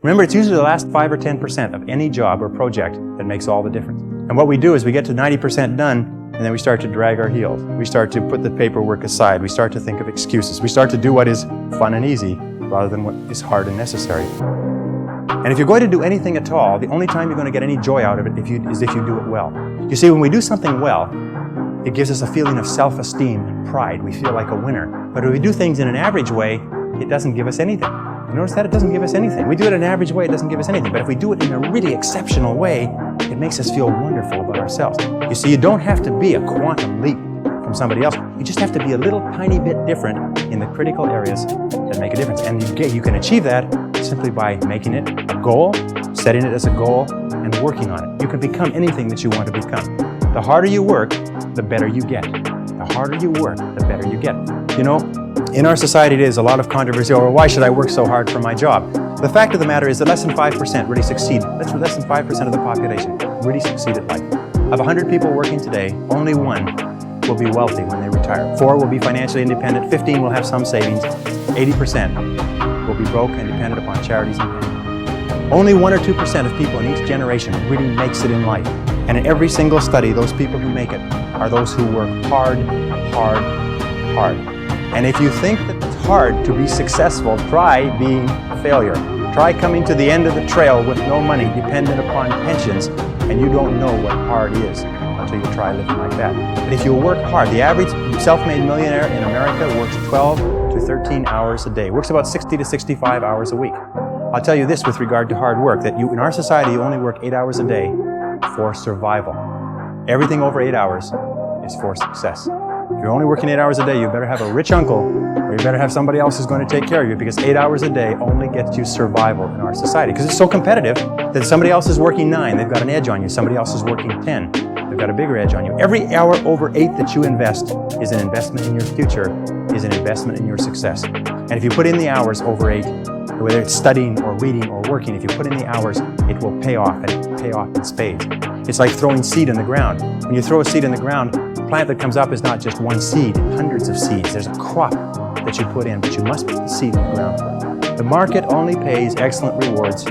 Remember, it's usually the last 5 or 10% of any job or project that makes all the difference. And what we do is we get to 90% done, and then we start to drag our heels. We start to put the paperwork aside. We start to think of excuses. We start to do what is fun and easy rather than what is hard and necessary. And if you're going to do anything at all, the only time you're going to get any joy out of it is if you do it well. You see, when we do something well, it gives us a feeling of self-esteem and pride. We feel like a winner. But if we do things in an average way, it doesn't give us anything. You notice that? It doesn't give us anything. We do it in an average way, it doesn't give us anything. But if we do it in a really exceptional way, it makes us feel wonderful about ourselves. You see, you don't have to be a quantum leap from somebody else. You just have to be a little tiny bit different in the critical areas that make a difference. And you can achieve that simply by making it a goal, setting it as a goal, and working on it. You can become anything that you want to become. The harder you work, the better you get. The harder you work, the better you get. You know, in our society, there's a lot of controversy over why should I work so hard for my job? The fact of the matter is that less than 5% really succeed. That's less than 5% of the population really succeed at life. Of 100 people working today, only 1 will be wealthy when they retire. 4 will be financially independent. 15 will have some savings. 80% will be broke and dependent upon charities and pain. Only 1 or 2% of people in each generation really makes it in life. And in every single study, those people who make it are those who work hard, hard, hard. And if you think that it's hard to be successful, try being a failure. Try coming to the end of the trail with no money, dependent upon pensions, and you don't know what hard is until you try living like that. But if you work hard, the average self-made millionaire in America works 12 to 13 hours a day, works about 60 to 65 hours a week. I'll tell you this with regard to hard work, that in our society, you only work 8 hours a day for survival. Everything over 8 hours is for success. If you're only working 8 hours a day, you better have a rich uncle, or you better have somebody else who's going to take care of you, because 8 hours a day only gets you survival in our society. Because it's so competitive that somebody else is working 9, they've got an edge on you. Somebody else is working 10, they've got a bigger edge on you. Every hour over 8 that you invest is an investment in your future, is an investment in your success. And if you put in the hours over 8, whether it's studying or reading or working, if you put in the hours, it will pay off, and it will pay off in spades. It's like throwing seed in the ground. When you throw a seed in the ground, the plant that comes up is not just one seed, hundreds of seeds. There's a crop that you put in, but you must put the seed in the ground first. The market only pays excellent rewards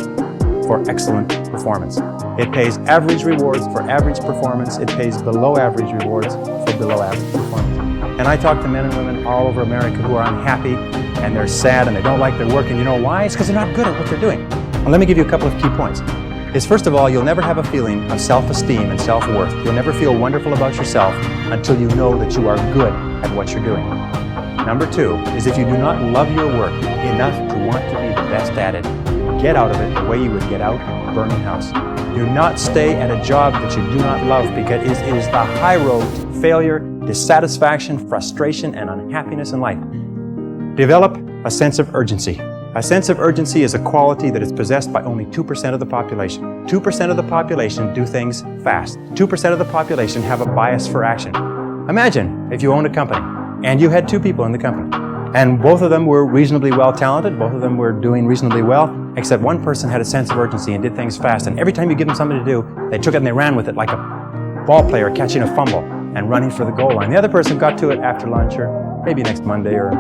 for excellent performance. It pays average rewards for average performance. It pays below average rewards for below average performance. And I talk to men and women all over America who are unhappy, and they're sad, and they don't like their work. And you know why? It's because they're not good at what they're doing. Well, let me give you a couple of key points. First of all, you'll never have a feeling of self-esteem and self-worth. You'll never feel wonderful about yourself until you know that you are good at what you're doing. Number 2 is if you do not love your work enough to want to be the best at it, get out of it the way you would get out of a burning house. Do not stay at a job that you do not love, because it is the high road to failure, dissatisfaction, frustration, and unhappiness in life. Develop a sense of urgency. A sense of urgency is a quality that is possessed by only 2% of the population. 2% of the population do things fast. 2% of the population have a bias for action. Imagine if you owned a company and you had 2 people in the company, and both of them were reasonably well talented, both of them were doing reasonably well, except one person had a sense of urgency and did things fast. And every time you give them something to do, they took it and they ran with it like a ball player catching a fumble and running for the goal line. The other person got to it after lunch, or maybe next Monday, or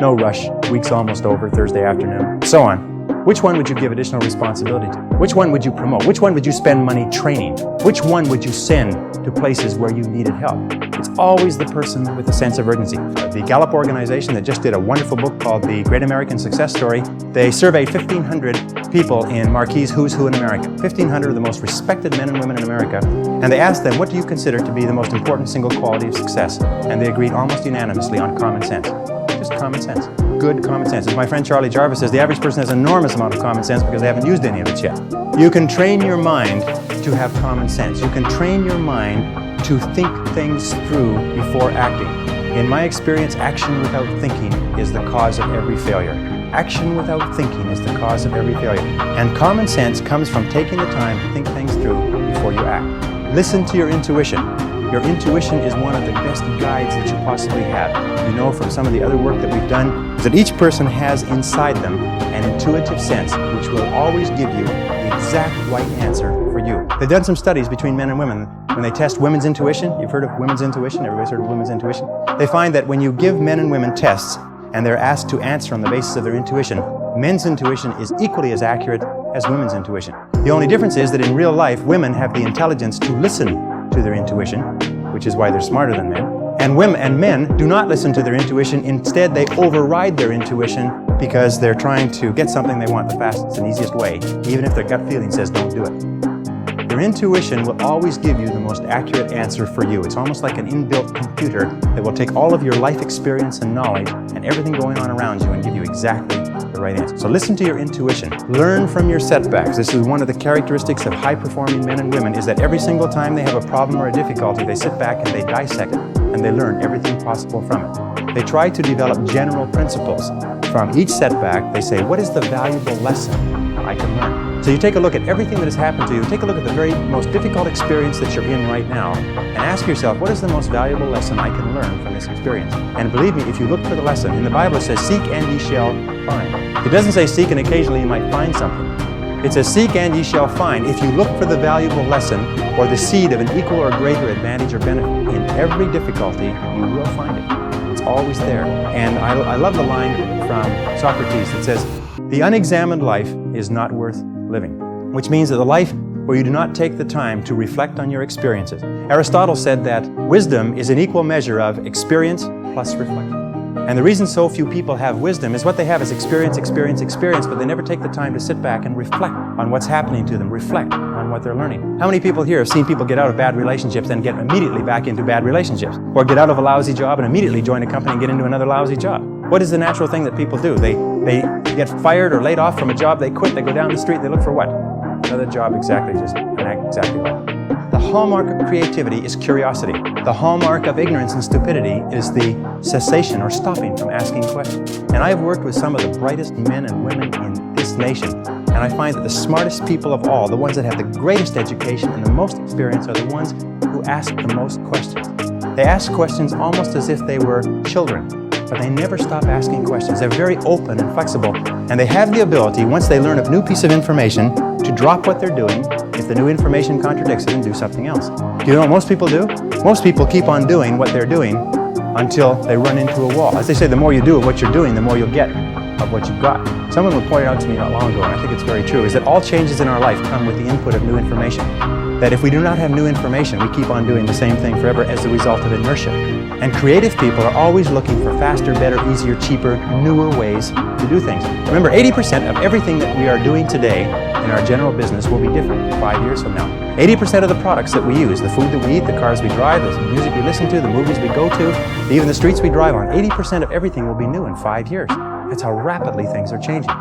no rush, week's almost over, Thursday afternoon, so on. Which one would you give additional responsibility to? Which one would you promote? Which one would you spend money training? Which one would you send to places where you needed help? It's always the person with a sense of urgency. The Gallup organization that just did a wonderful book called The Great American Success Story, they surveyed 1,500 people in Marquis Who's Who in America. 1,500 of the most respected men and women in America. And they asked them, what do you consider to be the most important single quality of success? And they agreed almost unanimously on common sense. Just common sense. Good common sense. As my friend Charlie Jarvis says, the average person has an enormous amount of common sense because they haven't used any of it yet. You can train your mind to have common sense. You can train your mind to think things through before acting. In my experience, action without thinking is the cause of every failure. Action without thinking is the cause of every failure. And common sense comes from taking the time to think things through before you act. Listen to your intuition. Your intuition is one of the best guides that you possibly have. You know from some of the other work that we've done that each person has inside them an intuitive sense which will always give you the exact right answer for you. They've done some studies between men and women. When they test women's intuition, you've heard of women's intuition, everybody's heard of women's intuition? They find that when you give men and women tests and they're asked to answer on the basis of their intuition, men's intuition is equally as accurate as women's intuition. The only difference is that in real life, women have the intelligence to listen to their intuition, which is why they're smarter than men. And men do not listen to their intuition. Instead, they override their intuition because they're trying to get something they want the fastest and easiest way, even if their gut feeling says don't do it. Your intuition will always give you the most accurate answer for you. It's almost like an inbuilt computer that will take all of your life experience and knowledge and everything going on around you and give you exactly the right answer. So listen to your intuition. Learn from your setbacks. This is one of the characteristics of high-performing men and women, is that every single time they have a problem or a difficulty, they sit back and they dissect it, and they learn everything possible from it. They try to develop general principles. From each setback, they say, what is the valuable lesson I can learn? So you take a look at everything that has happened to you, take a look at the very most difficult experience that you're in right now, and ask yourself, what is the most valuable lesson I can learn from this experience? And believe me, if you look for the lesson, in the Bible it says, seek and ye shall find. It doesn't say seek and occasionally you might find something. It says, seek and ye shall find. If you look for the valuable lesson or the seed of an equal or greater advantage or benefit in every difficulty, you will find it. It's always there. And I love the line from Socrates that says, the unexamined life is not worth living, which means that the life where you do not take the time to reflect on your experiences. Aristotle said that wisdom is an equal measure of experience plus reflection. And the reason so few people have wisdom is what they have is experience, but they never take the time to sit back and reflect on what's happening to them, reflect on what they're learning. How many people here have seen people get out of bad relationships and get immediately back into bad relationships? Or get out of a lousy job and immediately join a company and get into another lousy job? What is the natural thing that people do? They get fired or laid off from a job, they quit, they go down the street, they look for what? Another job exactly like it. The hallmark of creativity is curiosity. The hallmark of ignorance and stupidity is the cessation or stopping from asking questions. And I've worked with some of the brightest men and women in this nation, and I find that the smartest people of all, the ones that have the greatest education and the most experience, are the ones who ask the most questions. They ask questions almost as if they were children, but they never stop asking questions. They're very open and flexible, and they have the ability, once they learn a new piece of information, to drop what they're doing if the new information contradicts it and do something else. Do you know what most people do? Most people keep on doing what they're doing until they run into a wall. As they say, the more you do of what you're doing, the more you'll get of what you've got. Someone pointed out to me not long ago, and I think it's very true, is that all changes in our life come with the input of new information. That if we do not have new information, we keep on doing the same thing forever as a result of inertia. And creative people are always looking for faster, better, easier, cheaper, newer ways to do things. Remember, 80% of everything that we are doing today in our general business will be different 5 years from now. 80% of the products that we use, the food that we eat, the cars we drive, the music we listen to, the movies we go to, even the streets we drive on, 80% of everything will be new in 5 years. That's how rapidly things are changing.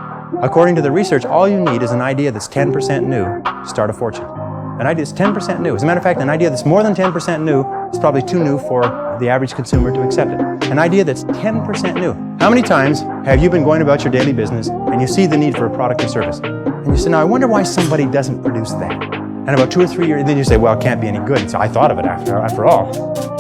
According to the research, all you need is an idea that's 10% new to start a fortune. An idea that's 10% new. As a matter of fact, an idea that's more than 10% new is probably too new for the average consumer to accept it. An idea that's 10% new. How many times have you been going about your daily business and you see the need for a product or service? And you say, now I wonder why somebody doesn't produce that. And about 2 or 3 years, then you say, well, it can't be any good. So I thought of it after all.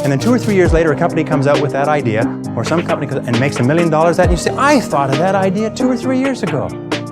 And then 2 or 3 years later, a company comes out with that idea, or some company comes and makes $1 million at it, and you say, I thought of that idea 2 or 3 years ago.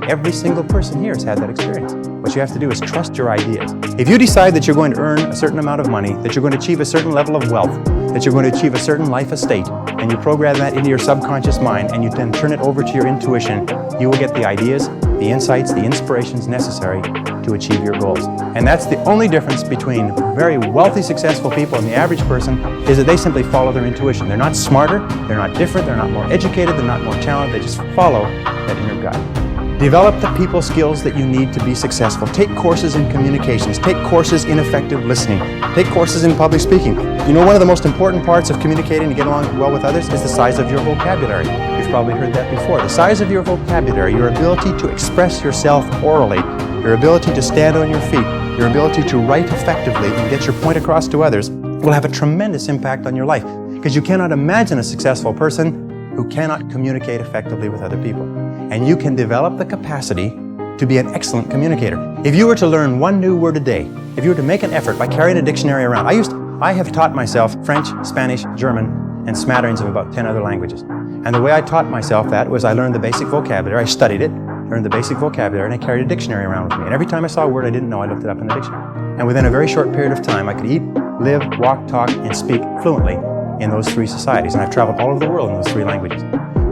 Every single person here has had that experience. What you have to do is trust your ideas. If you decide that you're going to earn a certain amount of money, that you're going to achieve a certain level of wealth, that you're going to achieve a certain life estate, and you program that into your subconscious mind, and you then turn it over to your intuition, you will get the ideas, the insights, the inspirations necessary to achieve your goals. And that's the only difference between very wealthy, successful people and the average person, is that they simply follow their intuition. They're not smarter, they're not different, they're not more educated, they're not more talented, they just follow that inner gut. Develop the people skills that you need to be successful. Take courses in communications. Take courses in effective listening. Take courses in public speaking. You know, one of the most important parts of communicating to get along well with others is the size of your vocabulary. You've probably heard that before. The size of your vocabulary, your ability to express yourself orally, your ability to stand on your feet, your ability to write effectively and get your point across to others will have a tremendous impact on your life, because you cannot imagine a successful person who cannot communicate effectively with other people. And you can develop the capacity to be an excellent communicator. If you were to learn one new word a day, if you were to make an effort by carrying a dictionary around, I have taught myself French, Spanish, German, and smatterings of about 10 other languages. And the way I taught myself that was I learned the basic vocabulary, I studied it, learned the basic vocabulary, and I carried a dictionary around with me. And every time I saw a word I didn't know, I looked it up in the dictionary. And within a very short period of time, I could eat, live, walk, talk, and speak fluently in those 3 societies. And I've traveled all over the world in those 3 languages.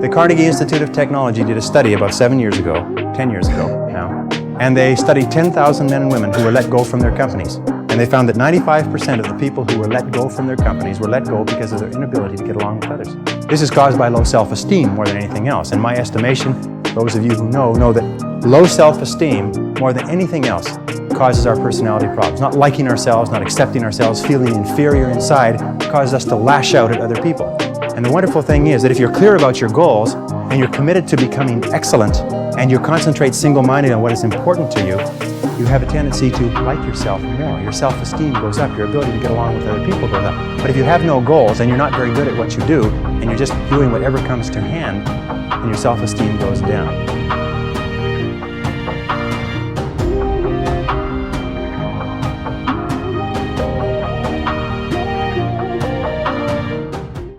The Carnegie Institute of Technology did a study about 7 years ago, 10 years ago now, And they studied 10,000 men and women who were let go from their companies. And they found that 95% of the people who were let go from their companies were let go because of their inability to get along with others. This is caused by low self-esteem more than anything else. In my estimation, those of you who know that low self-esteem, more than anything else, causes our personality problems. Not liking ourselves, not accepting ourselves, feeling inferior inside, causes us to lash out at other people. And the wonderful thing is that if you're clear about your goals and you're committed to becoming excellent and you concentrate single-mindedly on what is important to you, you have a tendency to like yourself more. Your self-esteem goes up, your ability to get along with other people goes up. But if you have no goals and you're not very good at what you do and you're just doing whatever comes to hand, then your self-esteem goes down.